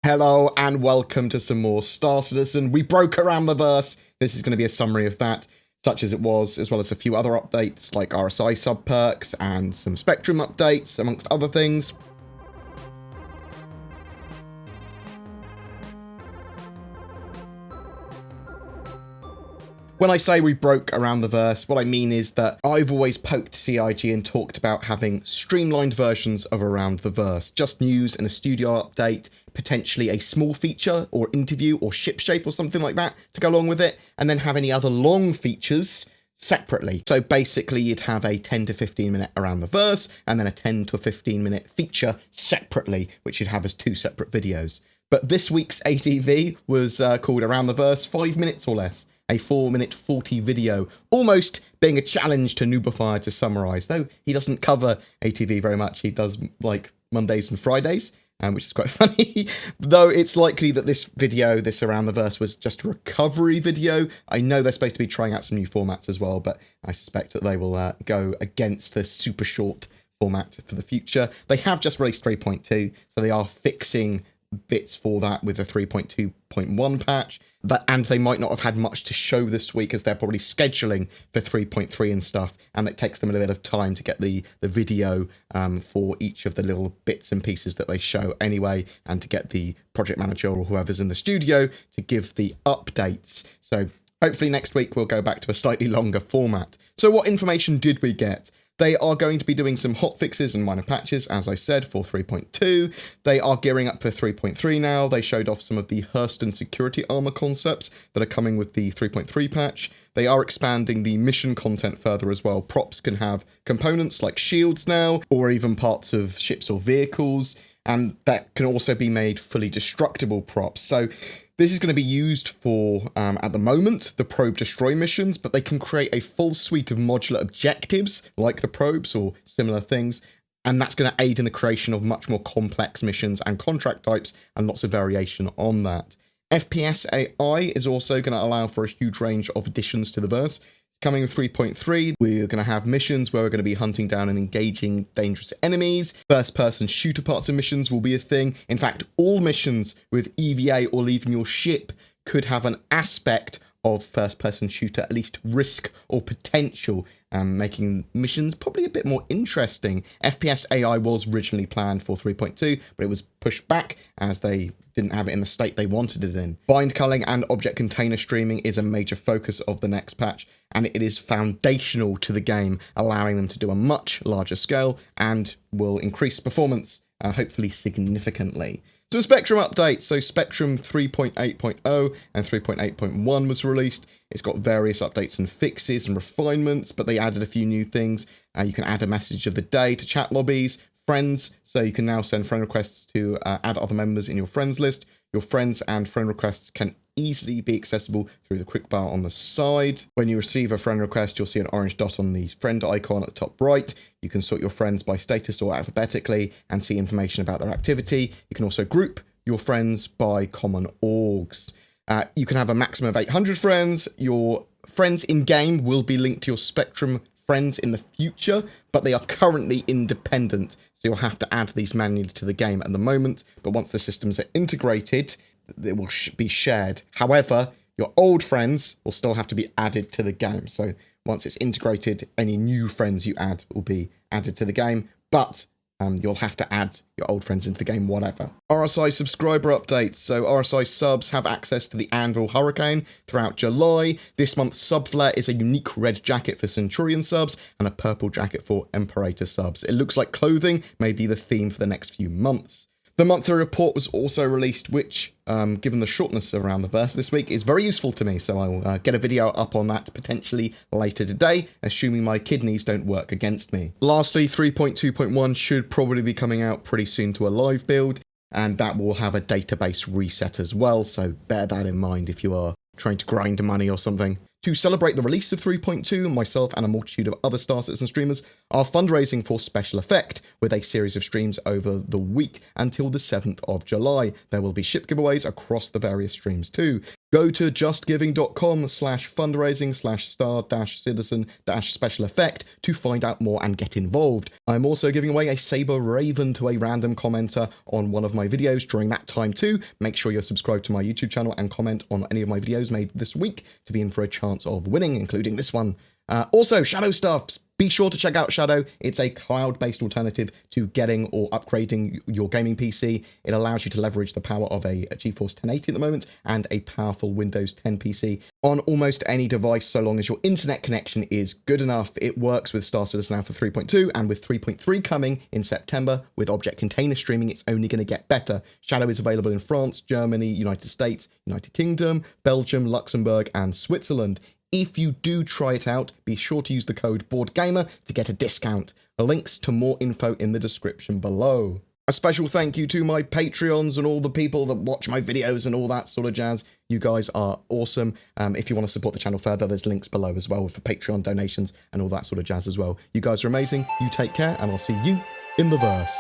Hello and welcome to some more Star Citizen. We broke around the verse. This is going to be a summary of that, such as it was, as well as a few other updates like RSI Sub Perks and some Spectrum updates, amongst other things. When I say we broke around the verse, what I mean is that I've always poked CIG and talked about having streamlined versions of Around the Verse. Just news and a studio update, potentially a small feature or interview or shipshape or something like that to go along with it, and then have any other long features separately. So basically you'd have a 10 to 15 minute Around the Verse and then a 10 to 15 minute feature separately, which you'd have as two separate videos. But this week's ATV was called Around the Verse 5 minutes or less. A 4-minute 40 video, almost being a challenge to Noobifier to summarise, though he doesn't cover ATV very much. He does like Mondays and Fridays, which is quite funny. Though it's likely that this video, this Around the Verse, was just a recovery video. I know they're supposed to be trying out some new formats as well, but I suspect that they will go against the super short format for the future. They have just released 3.2, so they are fixing bits for that with the 3.2.1 patch, and they might not have had much to show this week as they're probably scheduling for 3.3 and stuff, and it takes them a little bit of time to get the video for each of the little bits and pieces that they show anyway, and to get the project manager or whoever's in the studio to give the updates. So hopefully next week we'll go back to a slightly longer format. So what information did we get? They are going to be doing some hotfixes and minor patches, as I said, for 3.2. They are gearing up for 3.3 now. They showed off some of the Hurston security armor concepts that are coming with the 3.3 patch. They are expanding the mission content further as well. Props can have components like shields now, or even parts of ships or vehicles, and that can also be made fully destructible props. So this is going to be used for, at the moment, the probe destroy missions, but they can create a full suite of modular objectives, like the probes or similar things, and that's going to aid in the creation of much more complex missions and contract types, and lots of variation on that. Fps Ai is also going to allow for a huge range of additions to the verse. Coming with 3.3, we're going to have missions where we're going to be hunting down and engaging dangerous enemies. First-person shooter parts of missions will be a thing. In fact, all missions with EVA or leaving your ship could have an aspect of first-person shooter, at least risk or potential, making missions probably a bit more interesting. Fps Ai was originally planned for 3.2, but it was pushed back as they didn't have it in the state they wanted it in. Bind culling and object container streaming is a major focus of the next patch, and it is foundational to the game, allowing them to do a much larger scale and will increase performance, hopefully significantly. Some Spectrum updates. So Spectrum 3.8.0 and 3.8.1 was released. It's got various updates and fixes and refinements, but they added a few new things. You can add a message of the day to chat lobbies, friends, so you can now send friend requests to add other members in your friends list. Your friends and friend requests can easily be accessible through the quick bar on the side. When you receive a friend request, you'll see an orange dot on the friend icon at the top right. You can sort your friends by status or alphabetically and see information about their activity. You can also group your friends by common orgs. You can have a maximum of 800 friends. Your friends in-game will be linked to your Spectrum friends in the future, but they are currently independent, so you'll have to add these manually to the game at the moment, but once the systems are integrated, they will be shared. However, your old friends will still have to be added to the game, so once it's integrated, any new friends you add will be added to the game, but you'll have to add your old friends into the game, whatever. RSI subscriber updates. So RSI subs have access to the Anvil Hurricane throughout July. This month's sub flare is a unique red jacket for Centurion subs and a purple jacket for Imperator subs. It looks like clothing may be the theme for the next few months. The monthly report was also released, which, given the shortness around the verse this week, is very useful to me, so I will get a video up on that potentially later today, assuming my kidneys don't work against me. Lastly, 3.2.1 should probably be coming out pretty soon to a live build, and that will have a database reset as well, so bear that in mind if you are trying to grind money or something. To celebrate the release of 3.2, myself and a multitude of other Star Citizen streamers are fundraising for Special Effect with a series of streams over the week until the 7th of July. There will be ship giveaways across the various streams too. Go to justgiving.com/fundraising/star-citizen-special effect to find out more and get involved. I'm also giving away a Saber Raven to a random commenter on one of my videos during that time too. Make sure you're subscribed to my YouTube channel and comment on any of my videos made this week to be in for a chance of winning, including this one. Also, Shadow stuff. Be sure to check out Shadow. It's a cloud-based alternative to getting or upgrading your gaming PC. It allows you to leverage the power of a GeForce 1080 at the moment and a powerful Windows 10 PC on almost any device, so long as your internet connection is good enough. It works with Star Citizen Alpha 3.2 and with 3.3 coming in September. With object container streaming, it's only going to get better. Shadow is available in France, Germany, United States, United Kingdom, Belgium, Luxembourg, and Switzerland. If you do try it out, be sure to use the code BoredGamer to get a discount. Links to more info in the description below. A special thank you to my Patreons and all the people that watch my videos and all that sort of jazz. You guys are awesome. If you want to support the channel further, there's links below as well for Patreon donations and all that sort of jazz as well. You guys are amazing. You take care, and I'll see you in the verse.